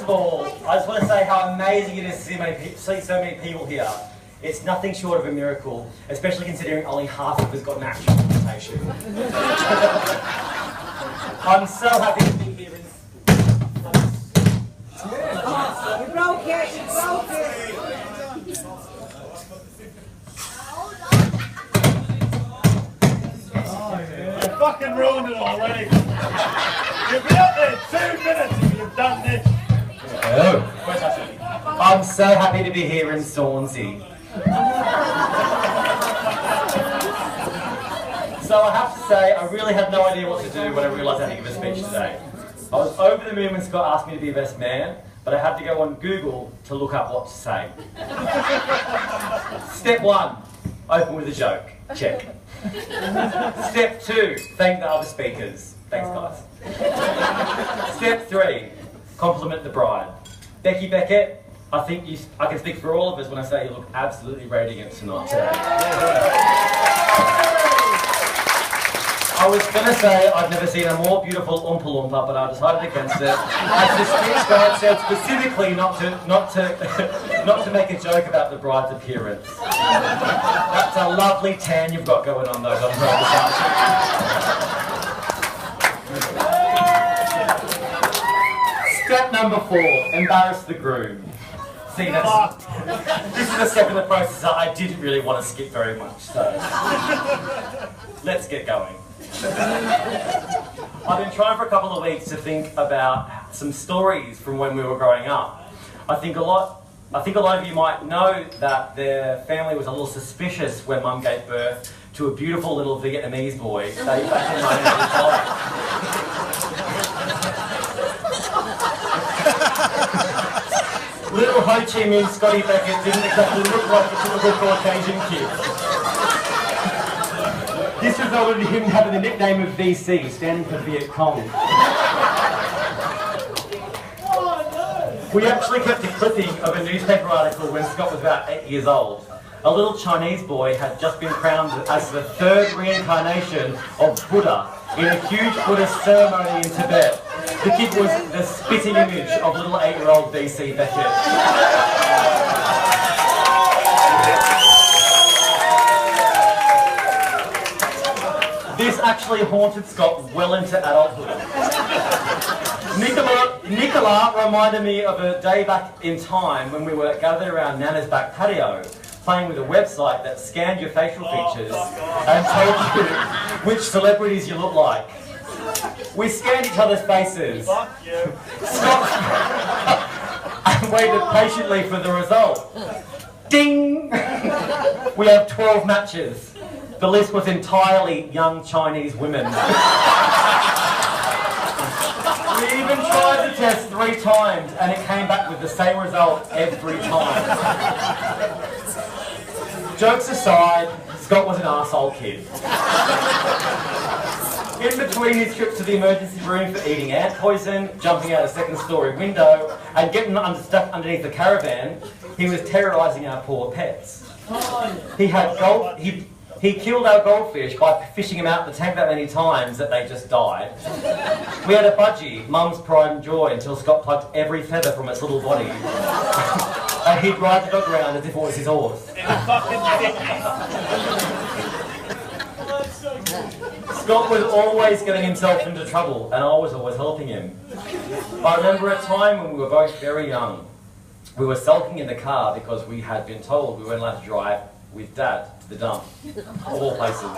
all, I just want to say how amazing it is to see so many people here. It's nothing short of a miracle, especially considering only half of us got an actual invitation. I'm so happy to be here. You broke it, you broke it. You fucking ruined it already. You'll be up there in 2 minutes if you've done this. Oh. I'm so happy to be here in Swansea. So I have to say, I really had no idea what to do when I realised I had to give a speech today. I was over the moon when Scott asked me to be best man, but I had to go on Google to look up what to say. Step 1, open with a joke. Check. Step 2, thank the other speakers. Thanks, guys. Step 3, compliment the bride. Becky Beckett, I think I can speak for all of us when I say you look absolutely radiant tonight today. I was going to say I've never seen a more beautiful Oompa Loompa, but I decided against it. As the speech guide said specifically not to make a joke about the bride's appearance. That's a lovely tan you've got going on though, don't throw this out. Step number 4, embarrass the groom. See, this is a step in the process that I didn't really want to skip very much, so let's get going. I've been trying for a couple of weeks to think about some stories from when we were growing up. I think a lot of you might know that their family was a little suspicious when Mum gave birth to a beautiful little Vietnamese boy back in 1985. Little Ho Chi Minh Scotty Beckett didn't exactly look like a typical Caucasian kid. This resulted in him having the nickname of VC, standing for Viet Cong. We actually kept a clipping of a newspaper article when Scott was about 8 years old. A little Chinese boy had just been crowned as the 3rd reincarnation of Buddha in a huge Buddhist ceremony in Tibet. The kid was the spitting image of little 8-year-old VC Beckett. This actually haunted Scott well into adulthood. Nicola reminded me of a day back in time when we were gathered around Nana's back patio, playing with a website that scanned your facial features and told you which celebrities you look like. We scanned each other's faces. Scott and waited patiently for the result. Ding! We have 12 matches. The list was entirely young Chinese women. We even tried the test 3 times and it came back with the same result every time. Jokes aside, Scott was an arsehole kid. In between his trips to the emergency room for eating ant poison, jumping out a 2nd-story window, and getting stuck underneath the caravan, he was terrorising our poor pets. He killed our goldfish by fishing them out the tank that many times that they just died. We had a budgie, Mum's pride and joy, until Scott plucked every feather from its little body. And he'd ride the dog around as if it was his horse. Scott was always getting himself into trouble, and I was always helping him. I remember a time when we were both very young. We were sulking in the car because we had been told we weren't allowed to drive with Dad to the dump, of all places.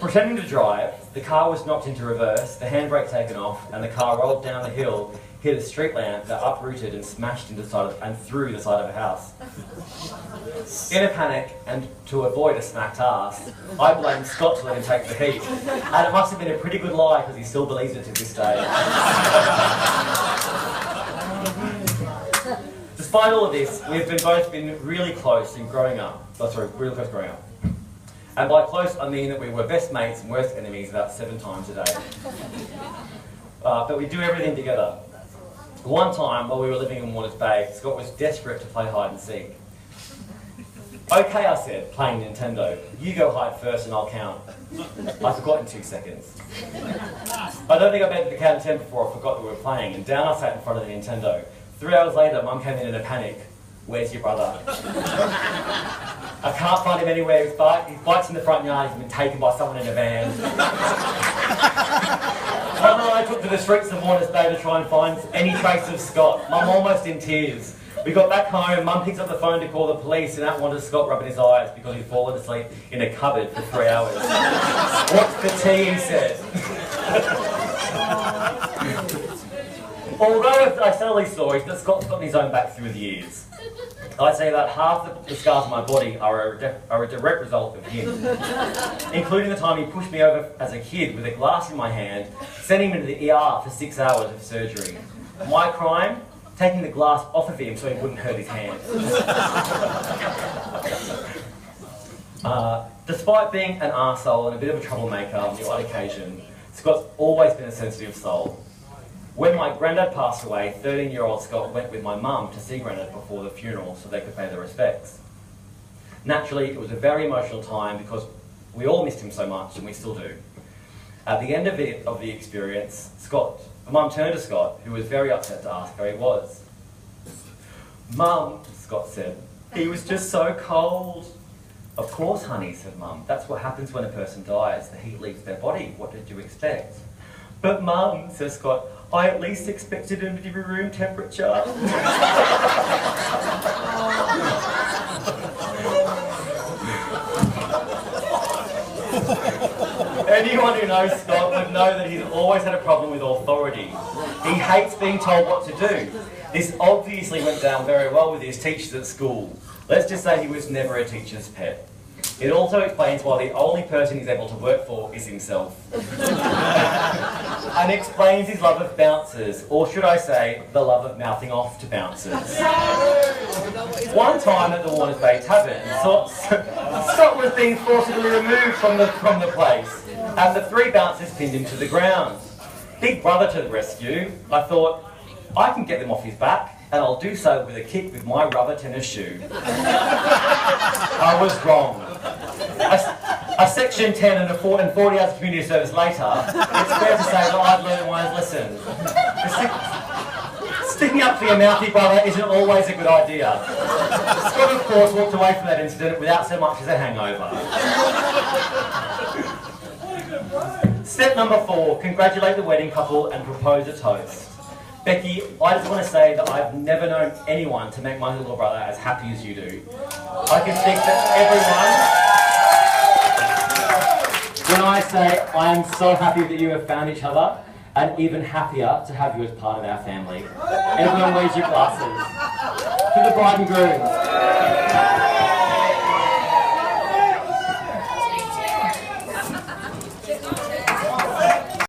Pretending to drive, the car was knocked into reverse, the handbrake taken off, and the car rolled down the hill, hit a street lamp that uprooted and smashed into through the side of a house. In a panic, and to avoid a smacked ass, I blamed Scott to let him take the heat. And it must have been a pretty good lie because he still believes it to this day. Despite all of this, we've both been really close in growing up. Really close growing up. And by close, I mean that we were best mates and worst enemies about 7 times a day. But we do everything together. One time, while we were living in Waters Bay, Scott was desperate to play hide and seek. Okay, I said, playing Nintendo. You go hide first and I'll count. I forgot in 2 seconds. I don't think I made the count 10 before I forgot that we were playing, and down I sat in front of the Nintendo, 3 hours later, Mum came in a panic. Where's your brother? I can't find him anywhere. His bike's in the front yard. He's been taken by someone in a van. Mum and I took to the streets of Warners Bay to try and find any trace of Scott. Mum almost in tears. We got back home, Mum picks up the phone to call the police, and out wanted Scott rubbing his eyes because he'd fallen asleep in a cupboard for 3 hours. What's the tea, he said. Although I tell these stories, that Scott's gotten his own back through the years. I'd say about half the scars on my body are a direct result of him, including the time he pushed me over as a kid with a glass in my hand, sending me to the ER for 6 hours of surgery. My crime? Taking the glass off of him so he wouldn't hurt his hand. Despite being an arsehole and a bit of a troublemaker on the odd occasion, Scott's always been a sensitive soul. When my granddad passed away, 13-year-old Scott went with my mum to see granddad before the funeral so they could pay their respects. Naturally, it was a very emotional time because we all missed him so much, and we still do. At the end of the experience, Mum turned to Scott, who was very upset, to ask how he was. "Mum," Scott said, "he was just so cold." "Of course, honey," said Mum. "That's what happens when a person dies. The heat leaves their body. What did you expect?" "But Mum," says Scott, "I at least expected him to be room temperature." Anyone who knows Scott would know that he's always had a problem with authority. He hates being told what to do. This obviously went down very well with his teachers at school. Let's just say he was never a teacher's pet. It also explains why the only person he's able to work for is himself. And explains his love of bouncers, or should I say, the love of mouthing off to bouncers. One time at the Warners Bay Tavern, Scott was being forcibly removed from the place, and the 3 bouncers pinned him to the ground. Big brother to the rescue. I thought, I can get them off his back, and I'll do so with a kick with my rubber tennis shoe. I was wrong. A Section 10 and 40 hours of community service later, it's fair to say that I'd learned a wise lesson. Sticking up for your mouthy brother isn't always a good idea. Scott, of course, walked away from that incident without so much as a hangover. Step number 4, congratulate the wedding couple and propose a toast. Becky, I just want to say that I've never known anyone to make my little brother as happy as you do. I can speak for everyone when I say I am so happy that you have found each other, and even happier to have you as part of our family. Everyone wears your glasses. To the bride and groom.